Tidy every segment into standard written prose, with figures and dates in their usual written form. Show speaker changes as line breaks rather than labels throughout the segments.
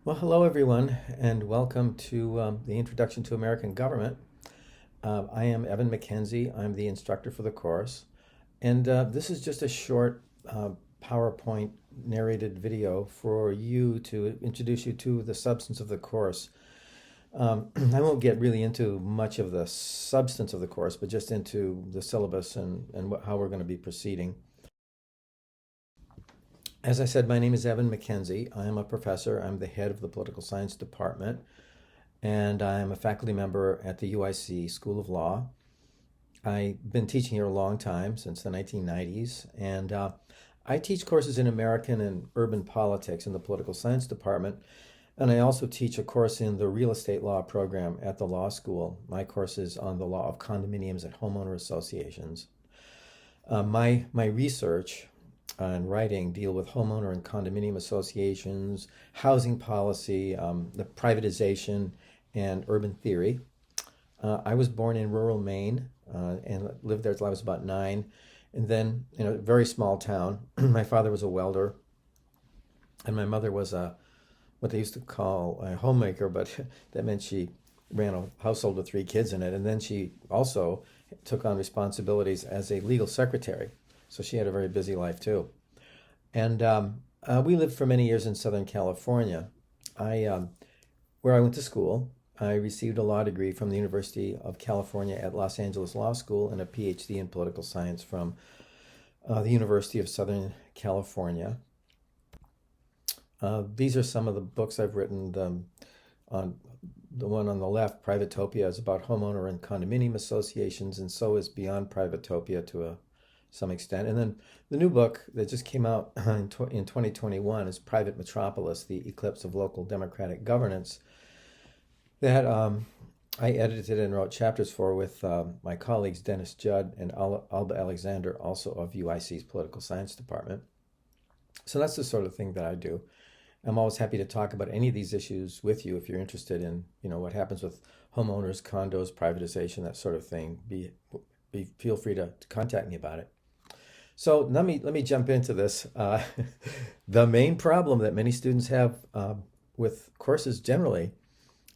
Well, hello everyone, and welcome to the Introduction to American Government. I am Evan McKenzie. I'm the instructor for the course, and this is just a short PowerPoint narrated video for you to introduce you to the substance of the course. I won't get really into much of the substance of the course, but just into the syllabus and how we're going to be proceeding. As I said, my name is Evan McKenzie. I am a professor. I'm the head of the political science department, and I'm a faculty member at the UIC School of Law. I've been teaching here a long time, since the 1990s, and I teach courses in American and urban politics in the political science department, and I also teach a course in the real estate law program at the law school. My course is on the law of condominiums and homeowner associations. My research and writing deal with homeowner and condominium associations, housing policy, the privatization, and urban theory. I was born in rural Maine and lived there till I was about 9. And then in a very small town, my father was a welder, and my mother was what they used to call a homemaker, but that meant she ran a household with 3 kids in it. And then she also took on responsibilities as a legal secretary. So she had a very busy life too. And we lived for many years in Southern California. Where I went to school, I received a law degree from the University of California at Los Angeles Law School and a PhD in political science from the University of Southern California. These are some of the books I've written. On the one on the left, Privatopia, is about homeowner and condominium associations, and so is Beyond Privatopia to some extent. And then the new book that just came out in 2021 is Private Metropolis, The Eclipse of Local Democratic Governance, that I edited and wrote chapters for with my colleagues Dennis Judd and Alba Alexander, also of UIC's Political Science Department. So that's the sort of thing that I do. I'm always happy to talk about any of these issues with you if you're interested in, what happens with homeowners, condos, privatization, that sort of thing. Feel free to contact me about it. So let me jump into this. The main problem that many students have with courses generally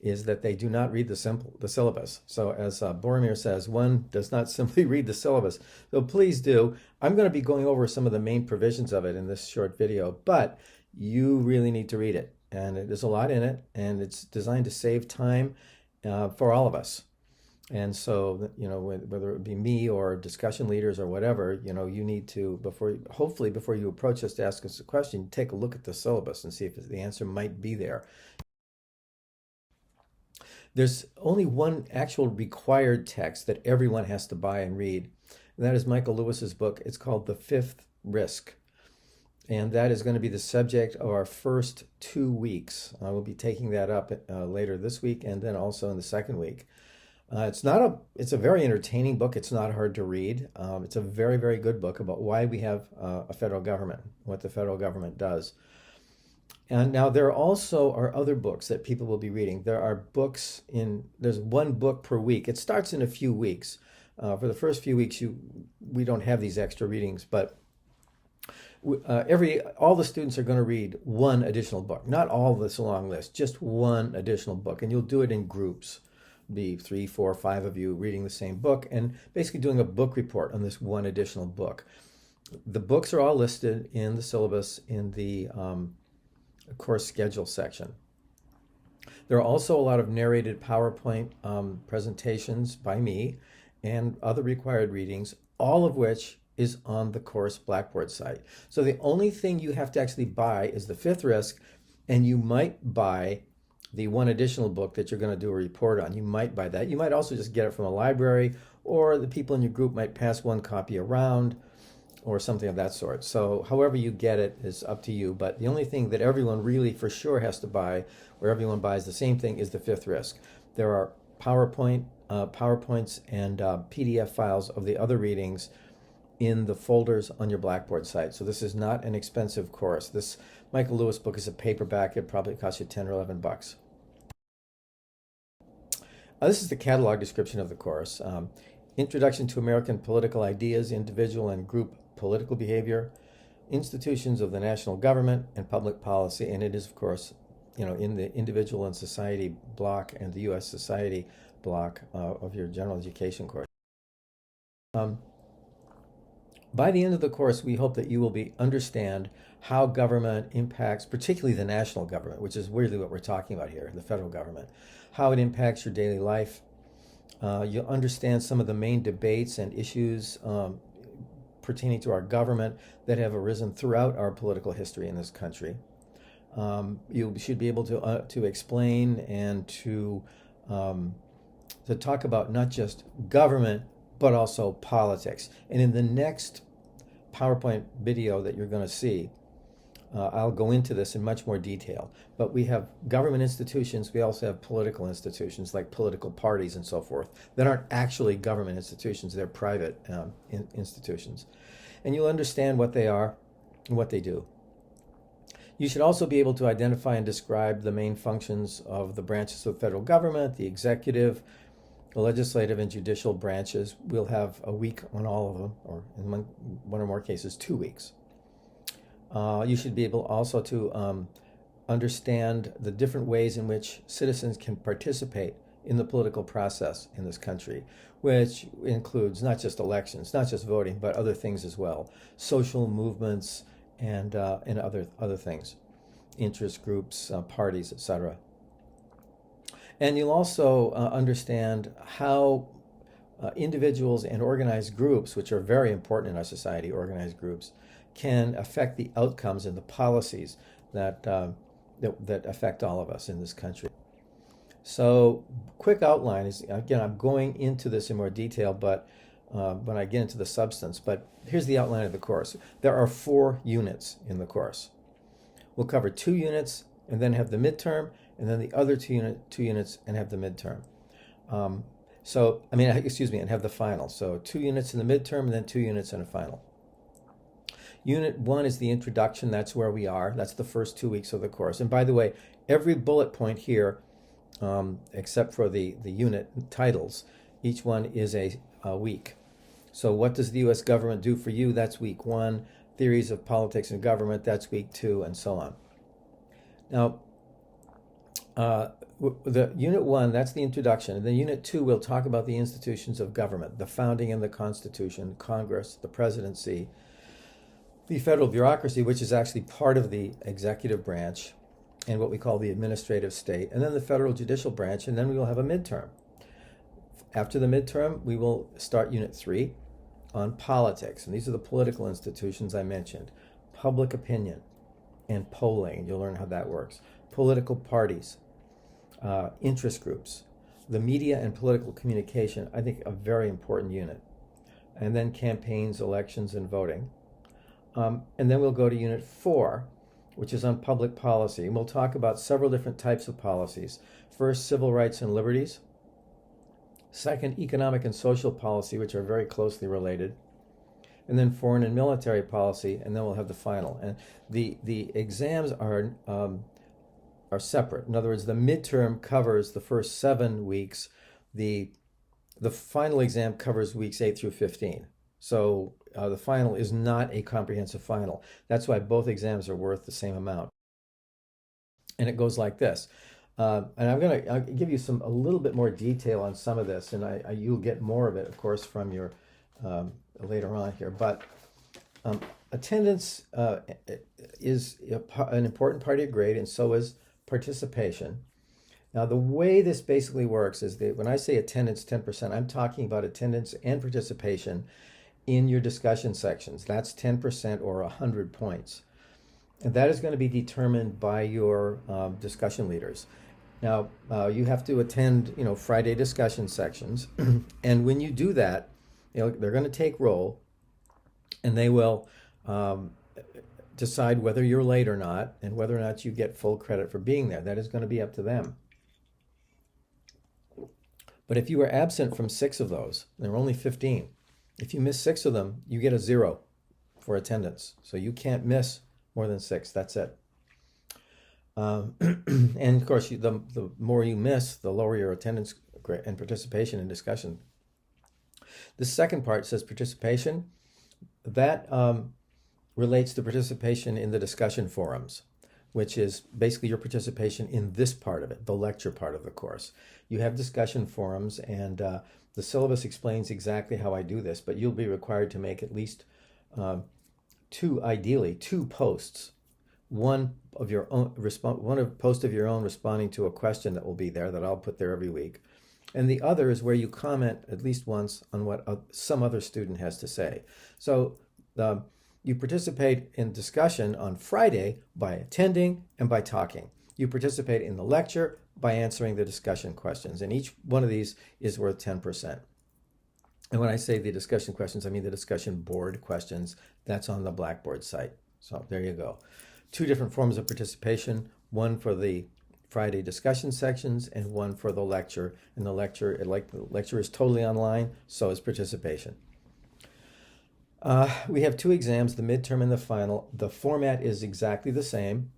is that they do not read the syllabus. So as Boromir says, one does not simply read the syllabus. So please do. I'm going to be going over some of the main provisions of it in this short video, but you really need to read it. And there's a lot in it, and it's designed to save time for all of us. And so, whether it be me or discussion leaders or whatever, you need to, hopefully before you approach us to ask us a question, take a look at the syllabus and see if the answer might be there. There's only one actual required text that everyone has to buy and read, and that is Michael Lewis's book. It's called The Fifth Risk. And that is going to be the subject of our first 2 weeks. I will be taking that up later this week and then also in the second week. It's a very entertaining book. It's not hard to read. It's a very, very good book about why we have a federal government, what the federal government does. And now there also are other books that people will be reading. There's one book per week. It starts in a few weeks. For the first few weeks, we don't have these extra readings, but all the students are going to read one additional book. Not all this long list, just one additional book. And you'll do it in groups. Be 3, 4, 5 of you reading the same book and basically doing a book report on this one additional book. The books are all listed in the syllabus in the course schedule section. There are also a lot of narrated PowerPoint presentations by me and other required readings, all of which is on the course Blackboard site. So the only thing you have to actually buy is the Fifth Risk, and you might buy the one additional book that you're going to do a report on. You might buy that. You might also just get it from a library, or the people in your group might pass one copy around or something of that sort. So however you get it is up to you. But the only thing that everyone really for sure has to buy, where everyone buys the same thing, is the Fifth Risk. There are PowerPoints and PDF files of the other readings in the folders on your Blackboard site. So this is not an expensive course. This Michael Lewis book is a paperback. It probably costs you 10 or 11 bucks. This is the catalog description of the course. Introduction to American Political Ideas, Individual and Group Political Behavior, Institutions of the National Government, and Public Policy. And it is, of course, in the individual and society block and the U.S. society block of your general education course. By the end of the course, we hope that you will understand how government impacts, particularly the national government, which is weirdly what we're talking about here, the federal government, how it impacts your daily life. You'll understand some of the main debates and issues pertaining to our government that have arisen throughout our political history in this country. You should be able to explain and to talk about not just government, but also politics. And in the next PowerPoint video that you're going to see, I'll go into this in much more detail. But we have government institutions, we also have political institutions like political parties and so forth that aren't actually government institutions, they're private institutions. And you'll understand what they are and what they do. You should also be able to identify and describe the main functions of the branches of the federal government, the executive, the legislative and judicial branches. We'll have a week on all of them, or in one or more cases, 2 weeks. You should be able also to understand the different ways in which citizens can participate in the political process in this country, which includes not just elections, not just voting, but other things as well, social movements and other things, interest groups, parties, etc. And you'll also understand how individuals and organized groups, which are very important in our society, organized groups, can affect the outcomes and the policies that affect all of us in this country. So, quick outline is, again, I'm going into this in more detail, but when I get into the substance. But here's the outline of the course. There are 4 units in the course. We'll cover 2 units and then have the midterm, and then the other 2 units and have the midterm. And have the final. So 2 units in the midterm and then 2 units in a final. Unit 1 is the introduction. That's where we are. That's the first 2 weeks of the course. And by the way, every bullet point here, except for the unit titles, each one is a week. So what does the U.S. government do for you? That's week 1. Theories of politics and government, that's week 2, and so on. Now, the unit 1, that's the introduction. And then unit 2, we'll talk about the institutions of government, the founding and the Constitution, Congress, the presidency, the federal bureaucracy, which is actually part of the executive branch, and what we call the administrative state, and then the federal judicial branch, and then we will have a midterm. After the midterm, we will start unit 3 on politics, and these are the political institutions I mentioned, public opinion and polling. You'll learn how that works. Political parties, interest groups, the media and political communication, I think a very important unit. And then campaigns, elections, and voting. And then we'll go to unit 4, which is on public policy. And we'll talk about several different types of policies. First, civil rights and liberties. Second, economic and social policy, which are very closely related. And then foreign and military policy, and then we'll have the final. And the exams are separate. In other words, the midterm covers the first 7 weeks. The final exam covers weeks 8 through 15. So the final is not a comprehensive final. That's why both exams are worth the same amount. And it goes like this. And I'll give you a little bit more detail on some of this, and you'll get more of it, of course, from your later on here. But attendance is an important part of your grade, and so is participation. Now, the way this basically works is that when I say attendance 10%, I'm talking about attendance and participation in your discussion sections. That's 10% or 100 points. And that is going to be determined by your discussion leaders. Now, you have to attend, Friday discussion sections. And when you do that, they're going to take roll, and they will decide whether you're late or not, and whether or not you get full credit for being there. That is going to be up to them. But if you were absent from 6 of those, there are only 15. If you miss 6 of them, you get a 0 for attendance. So you can't miss more than 6. That's it. And of course, the more you miss, the lower your attendance and participation in discussion. The second part says participation. That relates to participation in the discussion forums. which is basically your participation in this part of it, the lecture part of the course. You have discussion forums, and the syllabus explains exactly how I do this, but you'll be required to make at least ideally two posts. One of your own post of your own responding to a question that will be there that I'll put there every week, and the other is where you comment at least once on what some other student has to say. So you participate in discussion on Friday by attending and by talking. You participate in the lecture by answering the discussion questions, and each one of these is worth 10%. And when I say the discussion questions, I mean the discussion board questions. That's on the Blackboard site. So there you go. Two different forms of participation, one for the Friday discussion sections and one for the lecture. And the lecture is totally online, so is participation. We have two exams, the midterm and the final. The format is exactly the same.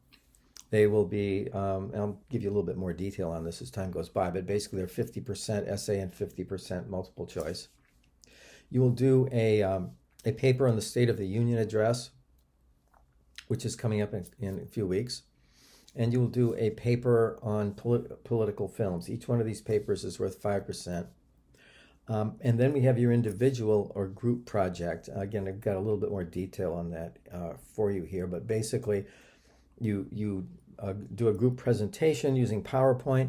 They will be, and I'll give you a little bit more detail on this as time goes by, but basically they're 50% essay and 50% multiple choice. You will do a paper on the State of the Union address, which is coming up in a few weeks. And you will do a paper on political films. Each one of these papers is worth 5%. And then we have your individual or group project. Again, I've got a little bit more detail on that for you here, but basically you do a group presentation using PowerPoint.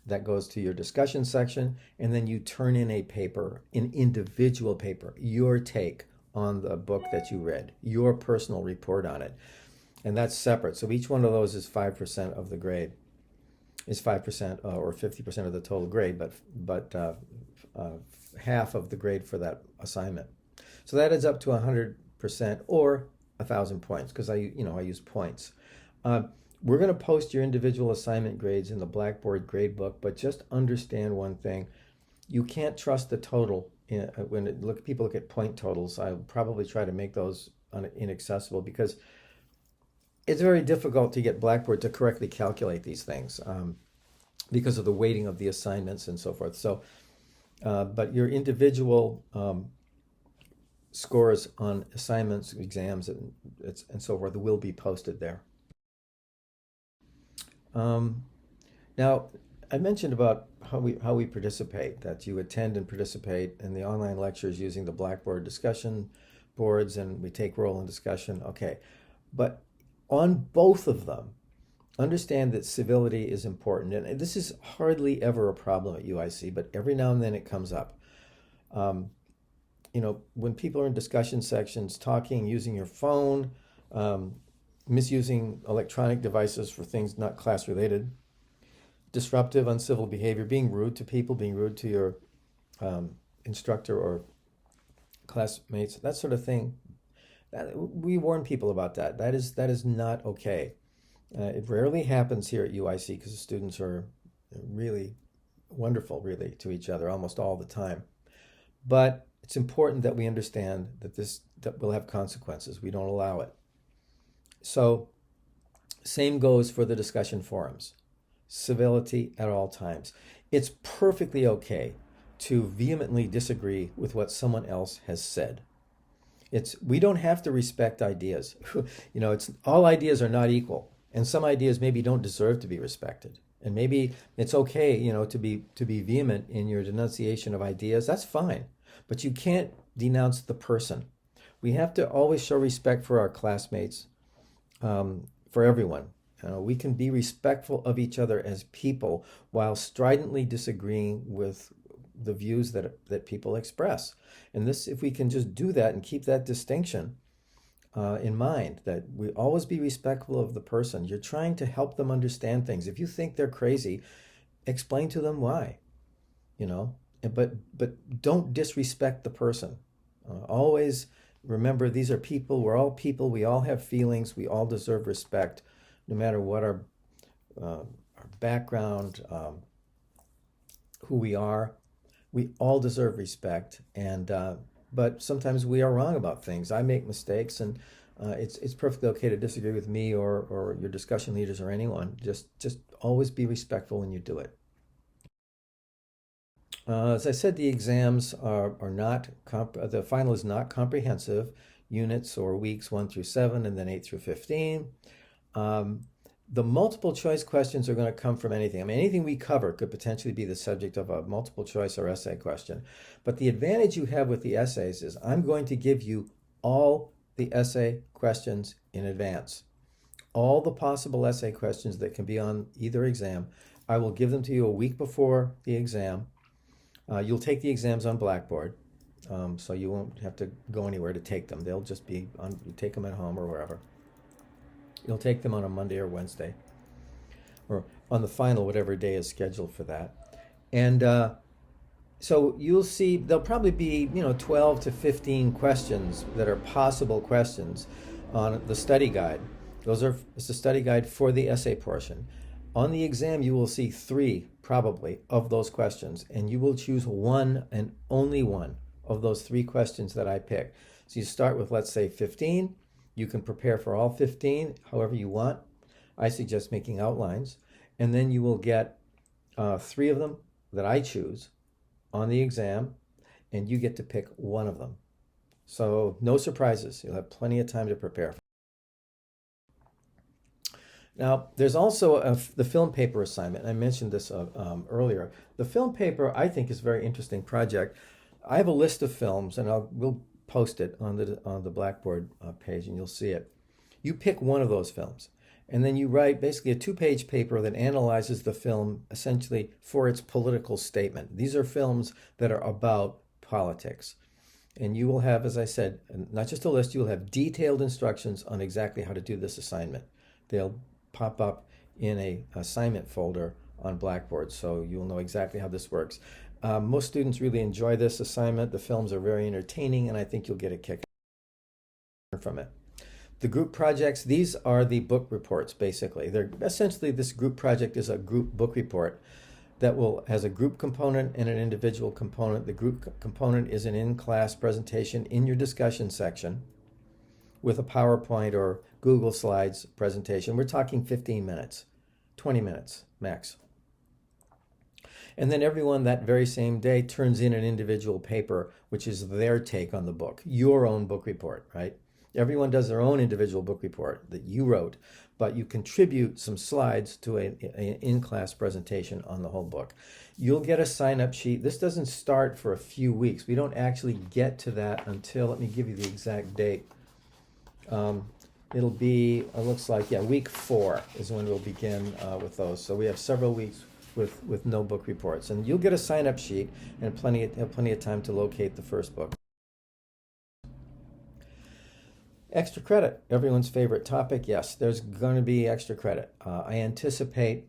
That goes to your discussion section, and then you turn in a paper, an individual paper, your take on the book that you read, your personal report on it. And that's separate. So each one of those is 5% of the grade, is 5% or 50% of the total grade, but half of the grade for that assignment. So that adds up to 100% or 1,000 points, because I use points. We're going to post your individual assignment grades in the Blackboard gradebook, but just understand one thing. You can't trust the total. When people look at point totals, I'll probably try to make those inaccessible, because it's very difficult to get Blackboard to correctly calculate these things because of the weighting of the assignments and so forth. So, but your individual scores on assignments, exams, and so forth will be posted there. Now, I mentioned about how we participate, that you attend and participate in the online lectures using the Blackboard discussion boards, and we take role in discussion. Okay, but on both of them, understand that civility is important. And this is hardly ever a problem at UIC, but every now and then it comes up. When people are in discussion sections, talking, using your phone, misusing electronic devices for things not class related, disruptive, uncivil behavior, being rude to people, being rude to your instructor or classmates, that sort of thing. We warn people about that. That is not okay. It rarely happens here at UIC because the students are really wonderful, really, to each other almost all the time. But it's important that we understand that will have consequences. We don't allow it. So, same goes for the discussion forums. Civility at all times. It's perfectly okay to vehemently disagree with what someone else has said. We don't have to respect ideas. All ideas are not equal, and some ideas maybe don't deserve to be respected. And maybe it's okay, to be vehement in your denunciation of ideas. That's fine, but you can't denounce the person. We have to always show respect for our classmates. For everyone. We can be respectful of each other as people while stridently disagreeing with the views that people express. And if we can just do that and keep that distinction in mind, that we always be respectful of the person. You're trying to help them understand things. If you think they're crazy, explain to them why, but don't disrespect the person. Always remember, these are people. We're all people. We all have feelings. We all deserve respect, no matter what our background, who we are. We all deserve respect, but sometimes we are wrong about things. I make mistakes, and it's perfectly okay to disagree with me or your discussion leaders or anyone. Just always be respectful when you do it. As I said, the exams are not, the final is not comprehensive, units or weeks 1 through 7 and then 8 through 15. The multiple choice questions are going to come from anything. I mean, anything we cover could potentially be the subject of a multiple choice or essay question. But the advantage you have with the essays is I'm going to give you all the essay questions in advance. All the possible essay questions that can be on either exam, I will give them to you a week before the exam. You'll take the exams on Blackboard, so you won't have to go anywhere to take them. They'll just be on, you take them at home or wherever. You'll take them on a Monday or Wednesday, or on the final, whatever day is scheduled for that. And so you'll see there'll probably be 12 to 15 questions that are possible questions on the study guide. It's the study guide for the essay portion. On the exam, you will see 3 probably of those questions, and you will choose one and only one of those 3 questions that I pick. So you start with, let's say, 15. You can prepare for all 15 however you want. I suggest making outlines. And then you will get 3 of them that I choose on the exam, and you get to pick one of them. So no surprises. You'll have plenty of time to prepare. Now, there's also the film paper assignment. I mentioned this earlier. The film paper, I think, is a very interesting project. I have a list of films, and we'll post it on the Blackboard page, and you'll see it. You pick one of those films, and then you write basically a 2-page paper that analyzes the film essentially for its political statement. These are films that are about politics. And you will have, as I said, not just a list, you will have detailed instructions on exactly how to do this assignment. They'll pop up in a assignment folder on Blackboard, so you'll know exactly how this works. Most students really enjoy this assignment. The films are very entertaining, and I think you'll get a kick from it. The group projects, these are the book reports, basically. They're essentially, this group project is a group book report that has a group component and an individual component. The group component is an in-class presentation in your discussion section with a PowerPoint or Google Slides presentation. We're talking 15 minutes, 20 minutes max. And then everyone that very same day turns in an individual paper, which is their take on the book, your own book report, right? Everyone does their own individual book report that you wrote, but you contribute some slides to an in-class presentation on the whole book. You'll get a sign-up sheet. This doesn't start for a few weeks. We don't actually get to that until, let me give you the exact date. It'll be, it looks like, week 4 is when we'll begin with those. So we have several weeks with no book reports. And you'll get a sign-up sheet and have plenty of time to locate the first book. Extra credit, everyone's favorite topic. Yes, there's going to be extra credit. I anticipate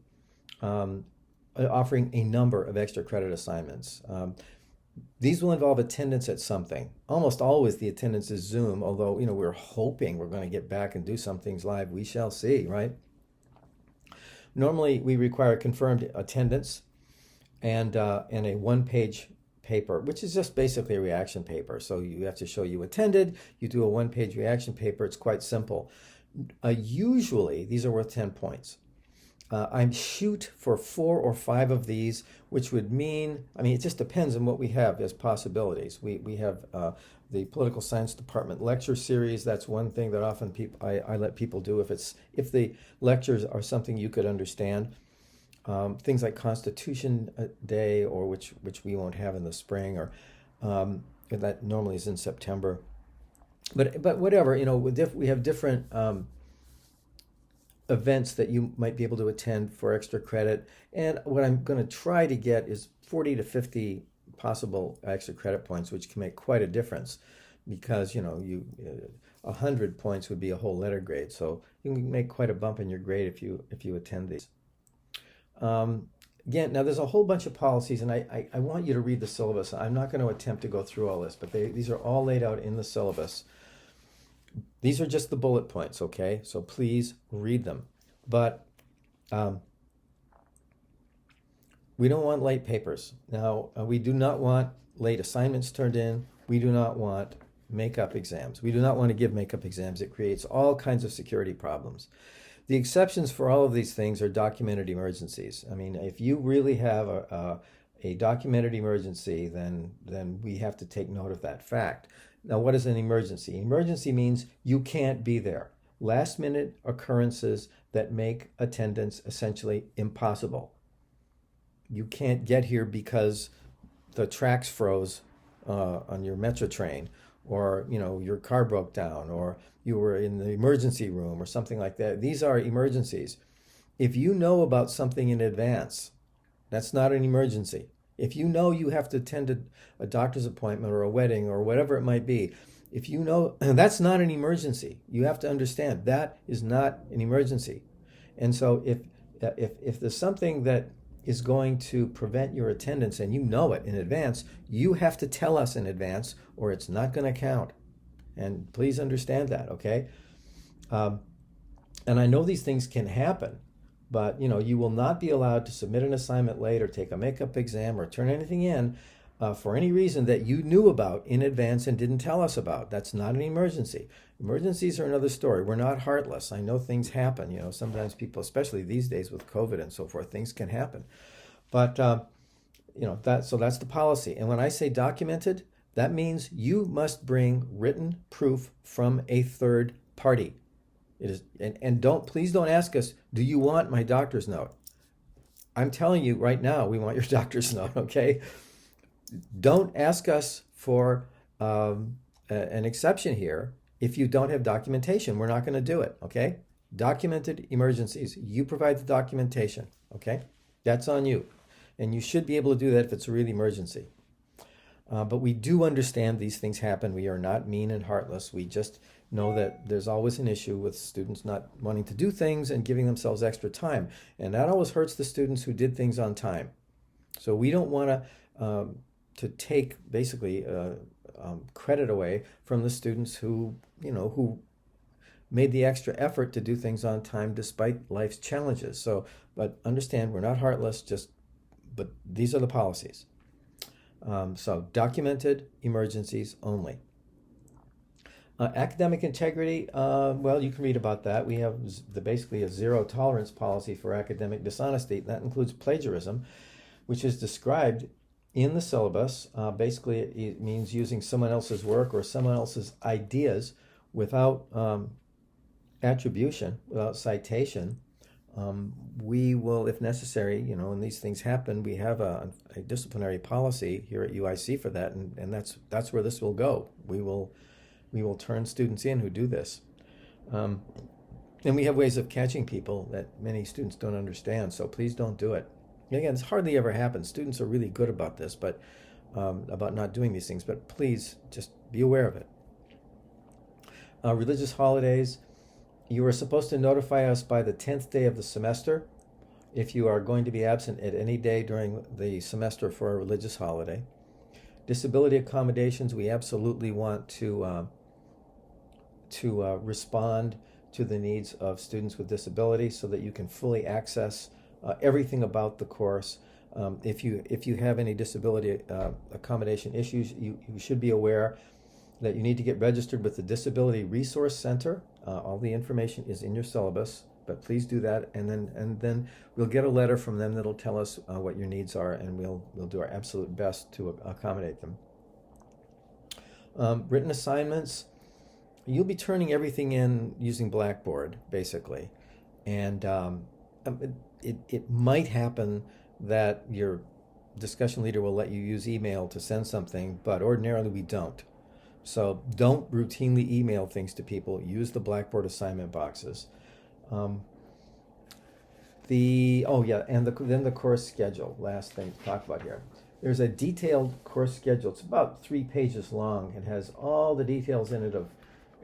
offering a number of extra credit assignments. These will involve attendance at something. Almost always the attendance is Zoom, although we're hoping we're going to get back and do some things live. We shall see, right? Normally, we require confirmed attendance and a 1-page paper, which is just basically a reaction paper. So you have to show you attended. You do a 1-page reaction paper. It's quite simple. Usually, these are worth 10 points. I shoot for 4 or 5 of these, which would mean, it just depends on what we have as possibilities. We have the political science department lecture series. That's one thing that often I let people do if the lectures are something you could understand. Things like Constitution Day, or which we won't have in the spring, or that normally is in September. But whatever, we have different events that you might be able to attend for extra credit. And what I'm going to try to get is 40 to 50 possible extra credit points, which can make quite a difference, because 100 points would be a whole letter grade. So you can make quite a bump in your grade if you attend these. Again, now there's a whole bunch of policies, and I want you to read the syllabus. I'm not going to attempt to go through all this, but these are all laid out in the syllabus. These are just the bullet points, okay? So please read them. But we don't want late papers. Now, we do not want late assignments turned in. We do not want makeup exams. We do not want to give makeup exams. It creates all kinds of security problems. The exceptions for all of these things are documented emergencies. If you really have a documented emergency, then we have to take note of that fact. Now, what is an emergency? Emergency means you can't be there. Last minute occurrences that make attendance essentially impossible. You can't get here because the tracks froze on your metro train, or your car broke down, or you were in the emergency room or something like that. These are emergencies. If you know about something in advance, that's not an emergency. If you know you have to attend a doctor's appointment or a wedding or whatever it might be, if you know that's not an emergency, you have to understand that is not an emergency. And so if there's something that is going to prevent your attendance and you know it in advance, you have to tell us in advance or it's not going to count. And please understand that, okay? And I know these things can happen, but you will not be allowed to submit an assignment late or take a makeup exam or turn anything in for any reason that you knew about in advance and didn't tell us about. That's not an emergency. Emergencies are another story. We're not heartless. I know things happen. Sometimes people, especially these days with COVID and so forth, things can happen. But so that's the policy. And when I say documented, that means you must bring written proof from a third party. It is, and please don't ask us, do you want my doctor's note? I'm telling you right now, we want your doctor's note, okay? Don't ask us for an exception here if you don't have documentation. We're not going to do it, okay? Documented emergencies. You provide the documentation, okay? That's on you. And you should be able to do that if it's a real emergency. But we do understand these things happen. We are not mean and heartless. We just know that there's always an issue with students not wanting to do things and giving themselves extra time. And that always hurts the students who did things on time. So we don't want to take basically credit away from the students who made the extra effort to do things on time despite life's challenges. So, but understand, we're not heartless, but these are the policies. So documented emergencies only. Academic integrity, well, you can read about that. We have basically a zero tolerance policy for academic dishonesty. That includes plagiarism, which is described in the syllabus. Basically, it means using someone else's work or someone else's ideas without attribution, without citation. We will, if necessary, and these things happen, we have a disciplinary policy here at UIC for that, and that's where this will go. We will turn students in who do this. And we have ways of catching people that many students don't understand, so please don't do it. Again, it's hardly ever happens. Students are really good about this, but about not doing these things, but please just be aware of it. Religious holidays. You are supposed to notify us by the 10th day of the semester if you are going to be absent at any day during the semester for a religious holiday. Disability accommodations, we absolutely want to respond to the needs of students with disabilities so that you can fully access everything about the course. If you have any disability accommodation issues, you should be aware that you need to get registered with the Disability Resource Center. All the information is in your syllabus, but please do that, and then we'll get a letter from them that'll tell us what your needs are, and we'll do our absolute best to accommodate them. Written assignments, you'll be turning everything in using Blackboard, basically, and it might happen that your discussion leader will let you use email to send something, but ordinarily we don't. So don't routinely email things to people. Use the Blackboard assignment boxes. Then the course schedule. Last thing to talk about here. There's a detailed course schedule. It's about 3 pages long. It has all the details in it of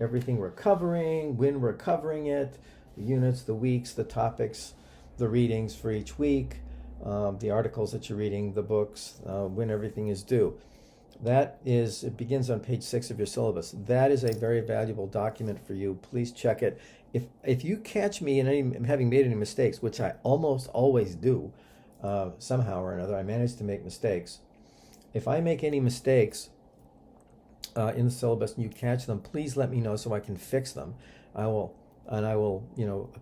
everything we're covering, when we're covering it, the units, the weeks, the topics, the readings for each week, the articles that you're reading, the books, when everything is due. It begins on page 6 of your syllabus. That is a very valuable document for you. Please check it. If you catch me in having made any mistakes, which I almost always do, somehow or another, I manage to make mistakes. If I make any mistakes in the syllabus and you catch them, please let me know so I can fix them. I will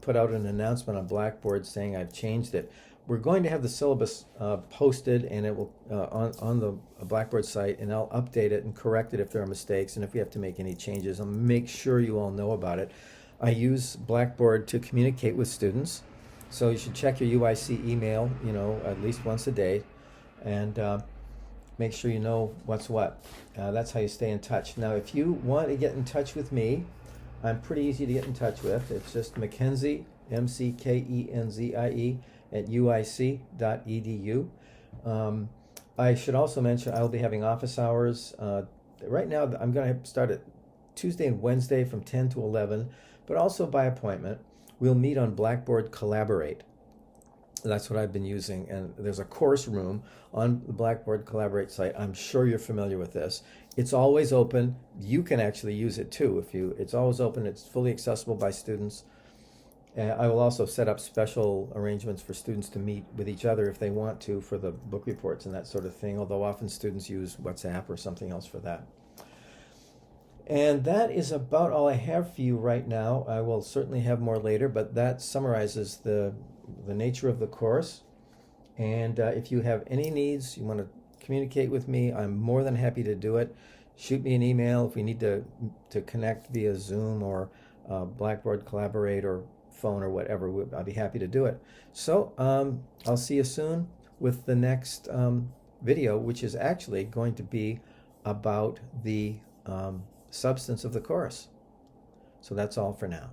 put out an announcement on Blackboard saying I've changed it. We're going to have the syllabus posted, and it will on the Blackboard site, and I'll update it and correct it if there are mistakes, and if we have to make any changes, I'll make sure you all know about it. I use Blackboard to communicate with students. So you should check your UIC email, at least once a day, and make sure you know what's what. That's how you stay in touch. Now, if you want to get in touch with me, I'm pretty easy to get in touch with. It's just Mackenzie, McKenzie, at uic.edu. I should also mention I will be having office hours. Right now, I'm going to start at Tuesday and Wednesday from 10 to 11, but also by appointment. We'll meet on Blackboard Collaborate. That's what I've been using, and there's a course room on the Blackboard Collaborate site. I'm sure you're familiar with this. It's always open. You can actually use it too. It's always open. It's fully accessible by students. I will also set up special arrangements for students to meet with each other if they want to for the book reports and that sort of thing, although often students use WhatsApp or something else for that. And that is about all I have for you right now. I will certainly have more later, but that summarizes the nature of the course. And if you have any needs, you want to communicate with me, I'm more than happy to do it. Shoot me an email if we need to connect via Zoom or Blackboard Collaborate or phone or whatever. I'll be happy to do it. So I'll see you soon with the next video, which is actually going to be about the substance of the course. So that's all for now.